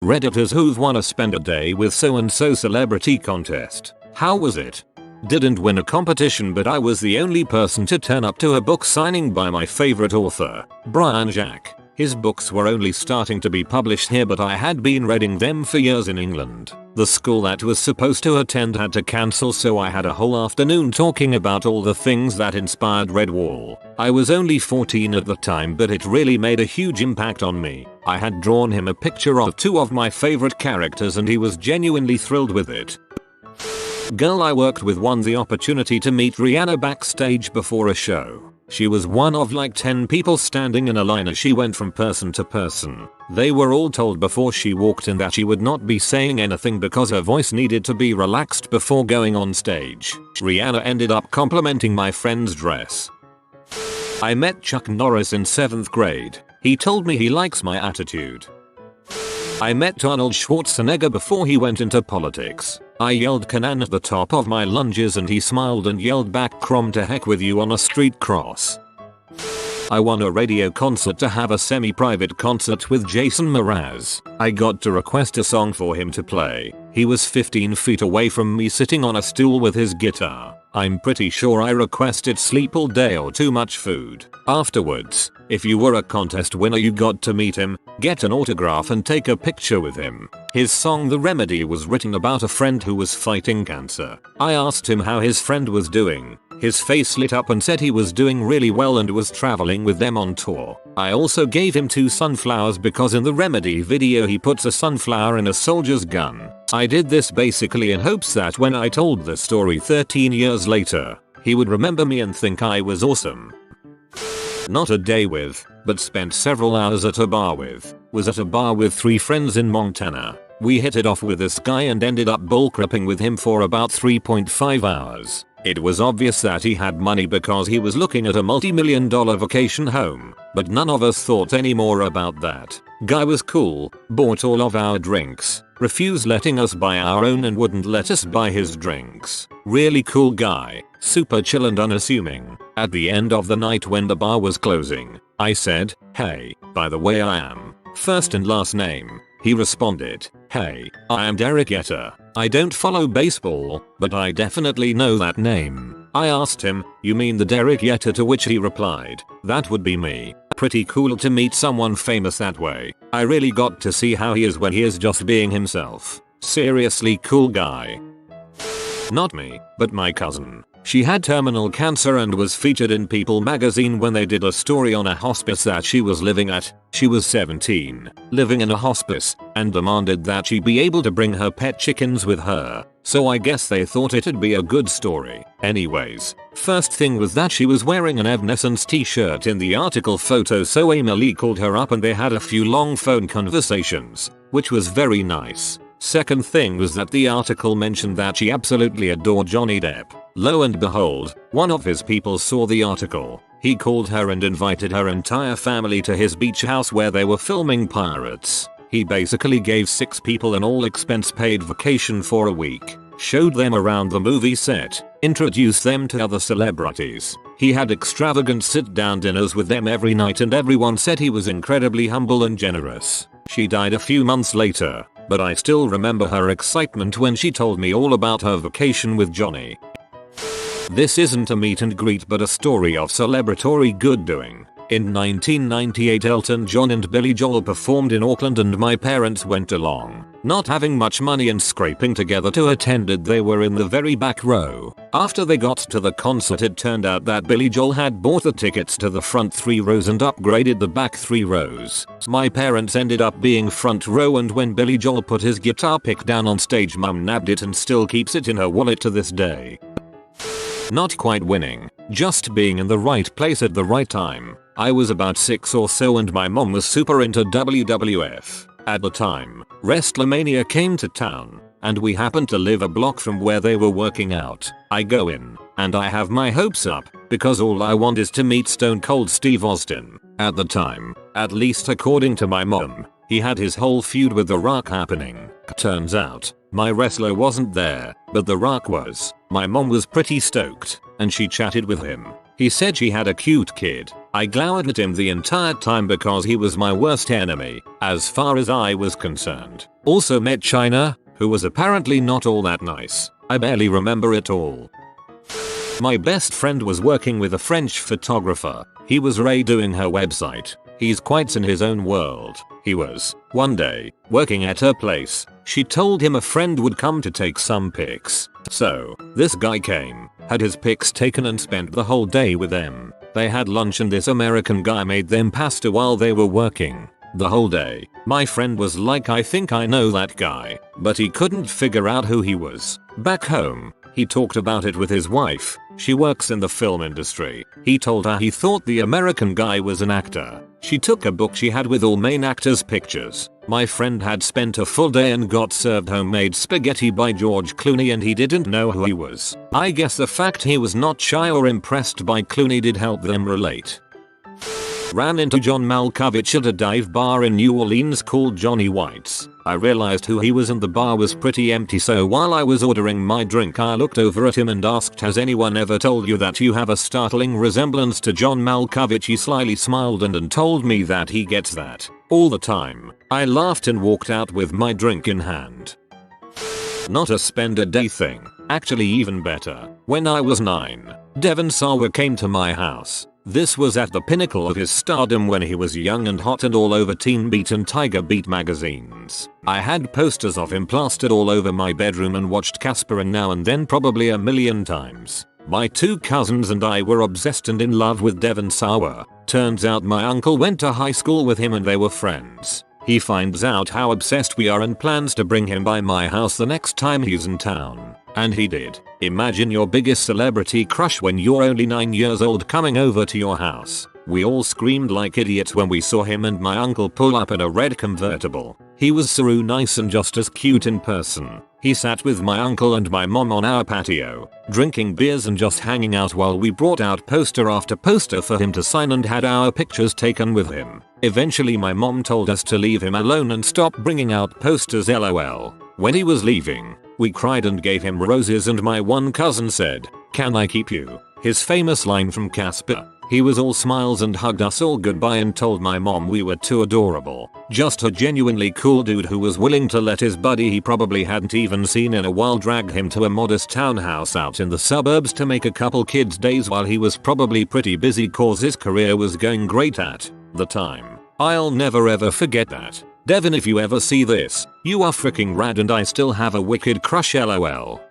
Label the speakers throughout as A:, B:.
A: Redditors who've wanna spend a day with so and so celebrity contest. How was it? Didn't win a competition, but I was the only person to turn up to a book signing by my favorite author, Brian Jacques. His books were only starting to be published here, but I had been reading them for years in England. The school that was supposed to attend had to cancel, so I had a whole afternoon talking about all the things that inspired Redwall. I was only 14 at the time, but it really made a huge impact on me. I had drawn him a picture of 2 of my favorite characters and he was genuinely thrilled with it. Girl I worked with won the opportunity to meet Rihanna backstage before a show. She was one of like 10 people standing in a line as she went from person to person. They were all told before she walked in that she would not be saying anything because her voice needed to be relaxed before going on stage. Rihanna ended up complimenting my friend's dress. I met Chuck Norris in 7th grade. He told me he likes my attitude. I met Arnold Schwarzenegger before he went into politics. I yelled Conan at the top of my lunges and he smiled and yelled back "Crom to heck with you" on a street cross. I won a radio concert to have a semi-private concert with Jason Mraz. I got to request a song for him to play. He was 15 feet away from me sitting on a stool with his guitar. I'm pretty sure I requested "Sleep All Day" or "Too Much Food." Afterwards, if you were a contest winner, you got to meet him, get an autograph and take a picture with him. His song "The Remedy" was written about a friend who was fighting cancer. I asked him how his friend was doing. His face lit up and said he was doing really well and was traveling with them on tour. I also gave him 2 sunflowers because in the Remedy video he puts a sunflower in a soldier's gun. I did this basically in hopes that when I told the story 13 years later, he would remember me and think I was awesome. Not a day with, but spent several hours at a bar with. Was at a bar with 3 friends in Montana. We hit it off with this guy and ended up bullcrapping with him for about 3.5 hours. It was obvious that he had money because he was looking at a multi-million-dollar vacation home, but none of us thought any more about that. Guy was cool, bought all of our drinks, refused letting us buy our own and wouldn't let us buy his drinks. Really cool guy, super chill and unassuming. At the end of the night when the bar was closing, I said, "Hey, by the way, I am first and last name." He responded, "Hey, I am Derek Jeter. I don't follow baseball, but I definitely know that name." I asked him, "You mean the Derek Jeter?" To which he replied, "That would be me." Pretty cool to meet someone famous that way. I really got to see how he is when he is just being himself. Seriously cool guy. Not me, but my cousin. She had terminal cancer and was featured in People magazine when they did a story on a hospice that she was living at. She was 17, living in a hospice, and demanded that she be able to bring her pet chickens with her. So I guess they thought it'd be a good story. Anyways, first thing was that she was wearing an Evanescence t-shirt in the article photo, so Emily called her up and they had a few long phone conversations, which was very nice. Second thing was that the article mentioned that she absolutely adored Johnny Depp. Lo and behold, one of his people saw the article. He called her and invited her entire family to his beach house where they were filming Pirates. He basically gave 6 people an all-expense-paid vacation for a week, showed them around the movie set, introduced them to other celebrities. He had extravagant sit-down dinners with them every night and everyone said he was incredibly humble and generous. She died a few months later, but I still remember her excitement when she told me all about her vacation with Johnny. This isn't a meet and greet but a story of celebratory good doing. In 1998 Elton John and Billy Joel performed in Auckland and my parents went along. Not having much money and scraping together to attend it, they were in the very back row. After they got to the concert, it turned out that Billy Joel had bought the tickets to the front 3 rows and upgraded the back 3 rows. My parents ended up being front row, and when Billy Joel put his guitar pick down on stage, Mum nabbed it and still keeps it in her wallet to this day. Not quite winning, just being in the right place at the right time. I was about 6 or so and my mom was super into WWF. At the time, WrestleMania came to town, and we happened to live a block from where they were working out. I go in, and I have my hopes up, because all I want is to meet Stone Cold Steve Austin. At the time, at least according to my mom, he had his whole feud with The Rock happening. Turns out, my wrestler wasn't there, but The Rock was. My mom was pretty stoked, and she chatted with him. He said she had a cute kid, I glowered at him the entire time because he was my worst enemy, as far as I was concerned. Also met China, who was apparently not all that nice. I barely remember it all. My best friend was working with a French photographer. He was Ray doing her website. He's quite in his own world. He was, one day, working at her place. She told him a friend would come to take some pics. So, this guy came, had his pics taken and spent the whole day with them. They had lunch and this American guy made them pasta while they were working. The whole day, my friend was like, I think I know that guy, but he couldn't figure out who he was. Back home, he talked about it with his wife. She works in the film industry. He told her he thought the American guy was an actor. She took a book she had with all main actors' pictures. My friend had spent a full day and got served homemade spaghetti by George Clooney and he didn't know who he was. I guess the fact he was not shy or impressed by Clooney did help them relate. Ran into John Malkovich at a dive bar in New Orleans called Johnny White's. I realized who he was and the bar was pretty empty, so while I was ordering my drink I looked over at him and asked, has anyone ever told you that you have a startling resemblance to John Malkovich? He slyly smiled and told me that he gets that all the time. I laughed and walked out with my drink in hand. Not a spend a day thing. Actually even better. When I was 9, Devon Sawa came to my house. This was at the pinnacle of his stardom when he was young and hot and all over Teen Beat and Tiger Beat magazines. I had posters of him plastered all over my bedroom and watched Casper and Now and Then probably a million times. My 2 cousins and I were obsessed and in love with Devon Sawa. Turns out my uncle went to high school with him and they were friends. He finds out how obsessed we are and plans to bring him by my house the next time he's in town. And he did. Imagine your biggest celebrity crush when you're only 9 years old coming over to your house. We all screamed like idiots when we saw him and my uncle pull up in a red convertible. He was so nice and just as cute in person. He sat with my uncle and my mom on our patio, drinking beers and just hanging out while we brought out poster after poster for him to sign and had our pictures taken with him. Eventually my mom told us to leave him alone and stop bringing out posters, lol. When he was leaving, we cried and gave him roses and my one cousin said, "Can I keep you?" His famous line from Casper. He was all smiles and hugged us all goodbye and told my mom we were too adorable. Just a genuinely cool dude who was willing to let his buddy he probably hadn't even seen in a while drag him to a modest townhouse out in the suburbs to make a couple kids days while he was probably pretty busy cause his career was going great at the time. I'll never ever forget that. Devon, if you ever see this, you are freaking rad and I still have a wicked crush, lol.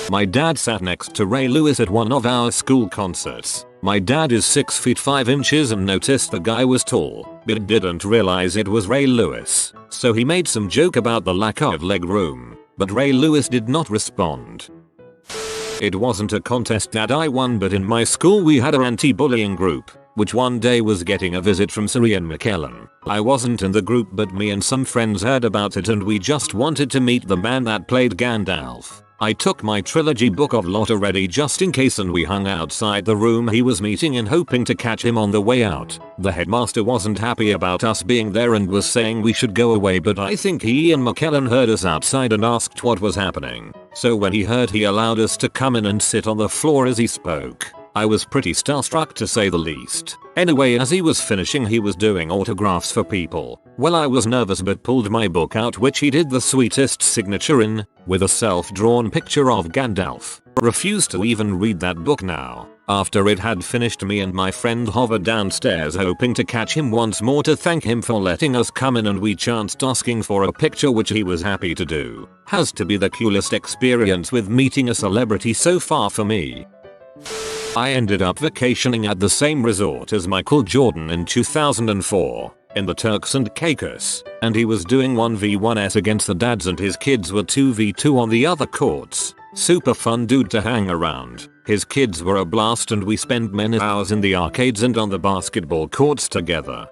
A: My dad sat next to Ray Lewis at one of our school concerts. My dad is 6 feet 5 inches and noticed the guy was tall, but didn't realize it was Ray Lewis. So he made some joke about the lack of leg room, but Ray Lewis did not respond. It wasn't a contest that I won, but in my school we had an anti-bullying group, which one day was getting a visit from Syrian McKellen. I wasn't in the group, but me and some friends heard about it and we just wanted to meet the man that played Gandalf. I took my trilogy book of Lotta ready just in case and we hung outside the room he was meeting in hoping to catch him on the way out. The headmaster wasn't happy about us being there and was saying we should go away, but I think he and McKellen heard us outside and asked what was happening. So when he heard, he allowed us to come in and sit on the floor as he spoke. I was pretty starstruck to say the least. Anyway, as he was finishing he was doing autographs for people. Well, I was nervous but pulled my book out, which he did the sweetest signature in, with a self-drawn picture of Gandalf. Refused to even read that book now. After it had finished, me and my friend hovered downstairs hoping to catch him once more to thank him for letting us come in, and we chanced asking for a picture, which he was happy to do. Has to be the coolest experience with meeting a celebrity so far for me. I ended up vacationing at the same resort as Michael Jordan in 2004, in the Turks and Caicos, and he was doing 1v1s against the dads and his kids were 2v2 on the other courts. Super fun dude to hang around. His kids were a blast and we spent many hours in the arcades and on the basketball courts together.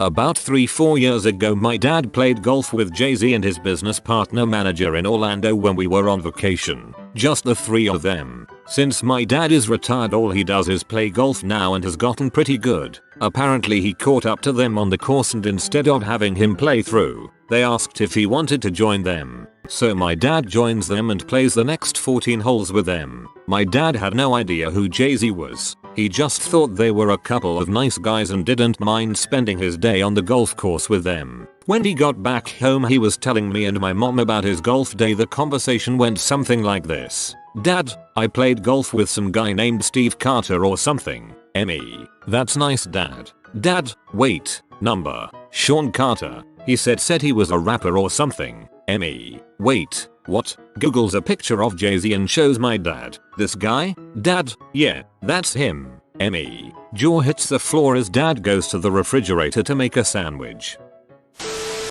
A: About 3-4 years ago my dad played golf with Jay-Z and his business partner manager in Orlando when we were on vacation. Just the 3 of them. Since my dad is retired, all he does is play golf now and has gotten pretty good. Apparently he caught up to them on the course and instead of having him play through, they asked if he wanted to join them. So my dad joins them and plays the next 14 holes with them. My dad had no idea who Jay-Z was. He just thought they were a couple of nice guys and didn't mind spending his day on the golf course with them. When he got back home he was telling me and my mom about his golf day. The conversation went something like this. Dad, I played golf with some guy named Steve Carter or something. Me. That's nice dad. Dad, wait, number. Sean Carter. He said he was a rapper or something. Me. Wait, what? Googles a picture of Jay-Z and shows my dad. This guy? Dad, yeah, that's him. Me. Jaw hits the floor as dad goes to the refrigerator to make a sandwich.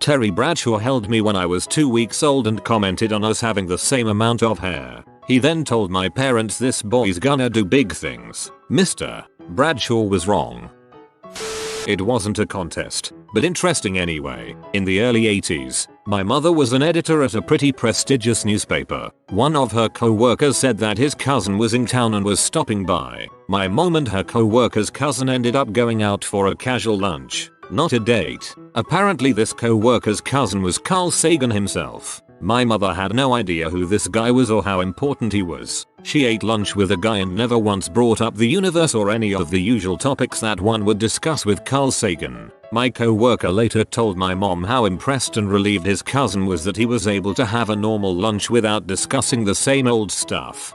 A: Terry Bradshaw held me when I was 2 weeks old and commented on us having the same amount of hair. He then told my parents this boy's gonna do big things. Mr. Bradshaw was wrong. It wasn't a contest, but interesting anyway. In the early 80s, my mother was an editor at a pretty prestigious newspaper. One of her co-workers said that his cousin was in town and was stopping by. My mom and her co-worker's cousin ended up going out for a casual lunch, not a date. Apparently this co-worker's cousin was Carl Sagan himself. My mother had no idea who this guy was or how important he was. She ate lunch with a guy and never once brought up the universe or any of the usual topics that one would discuss with Carl Sagan. My co-worker later told my mom how impressed and relieved his cousin was that he was able to have a normal lunch without discussing the same old stuff.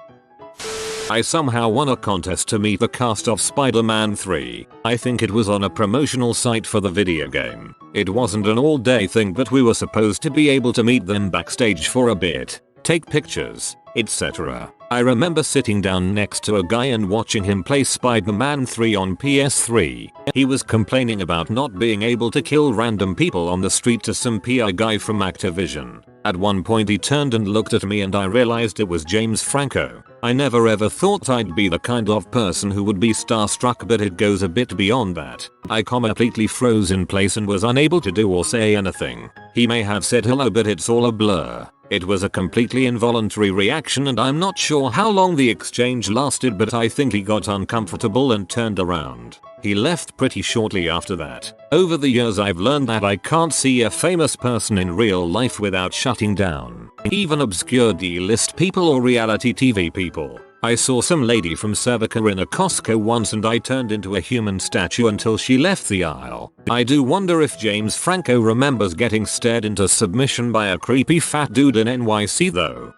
A: I somehow won a contest to meet the cast of Spider-Man 3. I think it was on a promotional site for the video game. It wasn't an all-day thing but we were supposed to be able to meet them backstage for a bit, take pictures, etc. I remember sitting down next to a guy and watching him play Spider-Man 3 on PS3. He was complaining about not being able to kill random people on the street to some PR guy from Activision. At one point he turned and looked at me and I realized it was James Franco. I never ever thought I'd be the kind of person who would be starstruck, but it goes a bit beyond that. I completely froze in place and was unable to do or say anything. He may have said hello but it's all a blur. It was a completely involuntary reaction and I'm not sure how long the exchange lasted, but I think he got uncomfortable and turned around. He left pretty shortly after that. Over the years I've learned that I can't see a famous person in real life without shutting down. Even obscure D-list people or reality TV people. I saw some lady from Cervica in a Costco once and I turned into a human statue until she left the aisle. I do wonder if James Franco remembers getting stared into submission by a creepy fat dude in NYC though.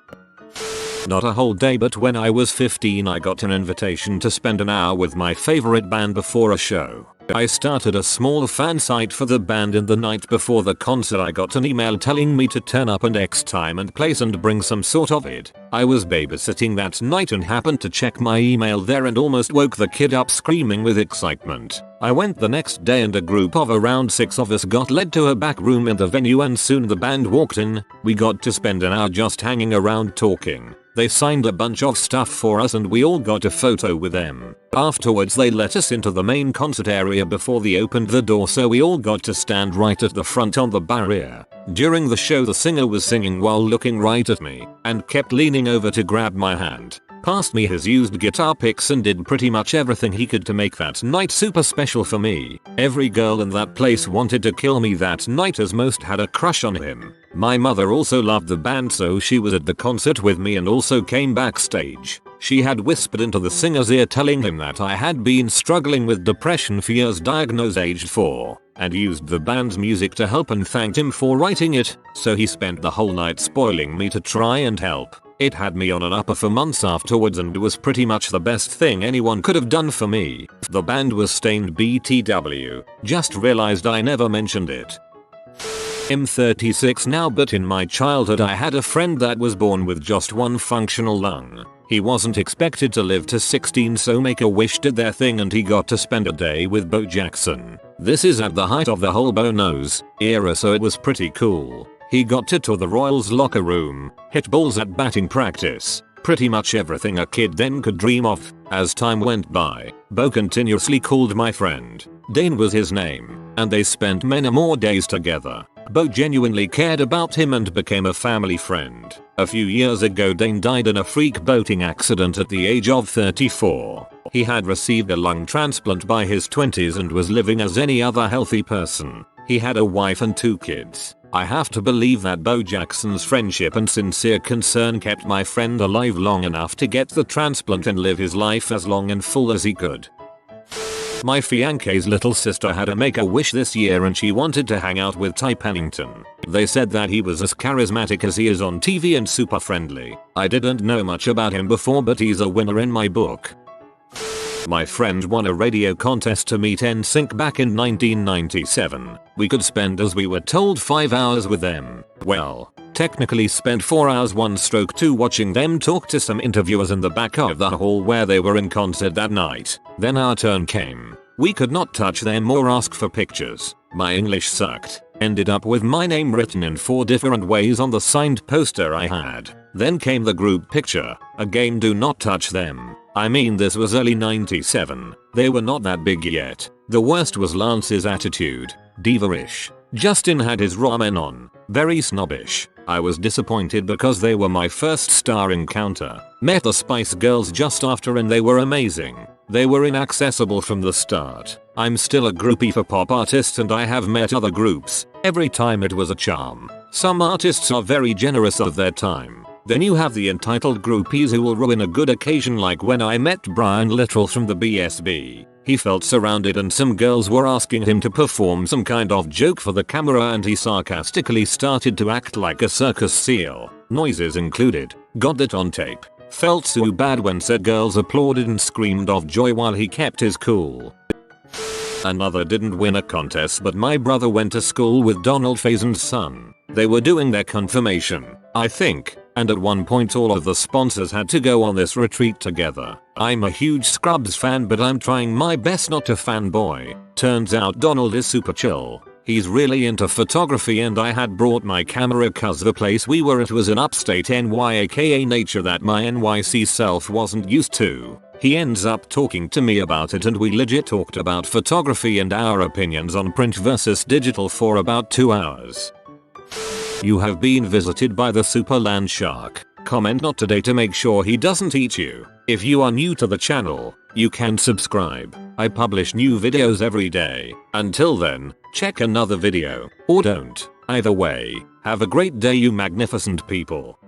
A: Not a whole day, but when I was 15 I got an invitation to spend an hour with my favorite band before a show. I started a small fan site for the band, and the night before the concert I got an email telling me to turn up and X time and place and bring some sort of it. I was babysitting that night and happened to check my email there and almost woke the kid up screaming with excitement. I went the next day and a group of around 6 of us got led to a back room in the venue and soon the band walked in. We got to spend an hour just hanging around talking. They signed a bunch of stuff for us and we all got a photo with them. Afterwards they let us into the main concert area before they opened the door, so we all got to stand right at the front on the barrier. During the show the singer was singing while looking right at me and kept leaning over to grab my hand, passed me his used guitar picks and did pretty much everything he could to make that night super special for me. Every girl in that place wanted to kill me that night as most had a crush on him. My mother also loved the band, so she was at the concert with me and also came backstage. She had whispered into the singer's ear telling him that I had been struggling with depression for years, diagnosed aged 4, and used the band's music to help and thanked him for writing it, so he spent the whole night spoiling me to try and help. It had me on an upper for months afterwards and was pretty much the best thing anyone could have done for me. The band was Stained BTW. Just realized I never mentioned it. I'm 36 now, but in my childhood I had a friend that was born with just one functional lung. He wasn't expected to live to 16, so Make-A-Wish did their thing and he got to spend a day with Bo Jackson. This is at the height of the whole Bo Knows era, so it was pretty cool. He got to tour the Royals locker room, hit balls at batting practice, pretty much everything a kid then could dream of. As time went by, Bo continuously called my friend. Dane was his name, and they spent many more days together. Bo genuinely cared about him and became a family friend. A few years ago Dane died in a freak boating accident at the age of 34. He had received a lung transplant by his 20s and was living as any other healthy person. He had a wife and 2 kids. I have to believe that Bo Jackson's friendship and sincere concern kept my friend alive long enough to get the transplant and live his life as long and full as he could. My fiance's little sister had a make-a-wish this year and she wanted to hang out with Ty Pennington. They said that he was as charismatic as he is on TV and super friendly. I didn't know much about him before, but he's a winner in my book. My friend won a radio contest to meet NSYNC back in 1997. We could spend, as we were told, 5 hours with them. Well, technically spent 4 hours 1/2 watching them talk to some interviewers in the back of the hall where they were in concert that night. Then our turn came. We could not touch them or ask for pictures. My English sucked. Ended up with my name written in 4 different ways on the signed poster I had. Then came the group picture. Again, do not touch them. I mean, this was early 97. They were not that big yet. The worst was Lance's attitude. Diva-ish. Justin had his ramen on. Very snobbish. I was disappointed because they were my first star encounter. Met the Spice Girls just after and they were amazing. They were inaccessible from the start. I'm still a groupie for pop artists and I have met other groups. Every time it was a charm. Some artists are very generous of their time. Then you have the entitled groupies who will ruin a good occasion, like when I met Brian Littrell from the BSB. He felt surrounded and some girls were asking him to perform some kind of joke for the camera and he sarcastically started to act like a circus seal, noises included. Got that on tape. Felt so bad when said girls applauded and screamed of joy while he kept his cool. Another didn't win a contest, but my brother went to school with Donald Faison's son. They were doing their confirmation, I think, and at one point all of the sponsors had to go on this retreat together. I'm a huge Scrubs fan, but I'm trying my best not to fanboy. Turns out Donald is super chill. He's really into photography and I had brought my camera cause the place we were at was in upstate NY, aka nature that my NYC self wasn't used to. He ends up talking to me about it and we legit talked about photography and our opinions on print versus digital for about 2 hours. You have been visited by the super land shark. Comment not today to make sure he doesn't eat you. If you are new to the channel, you can subscribe. I publish new videos every day. Until then, check another video, or don't. Either way, have a great day, you magnificent people.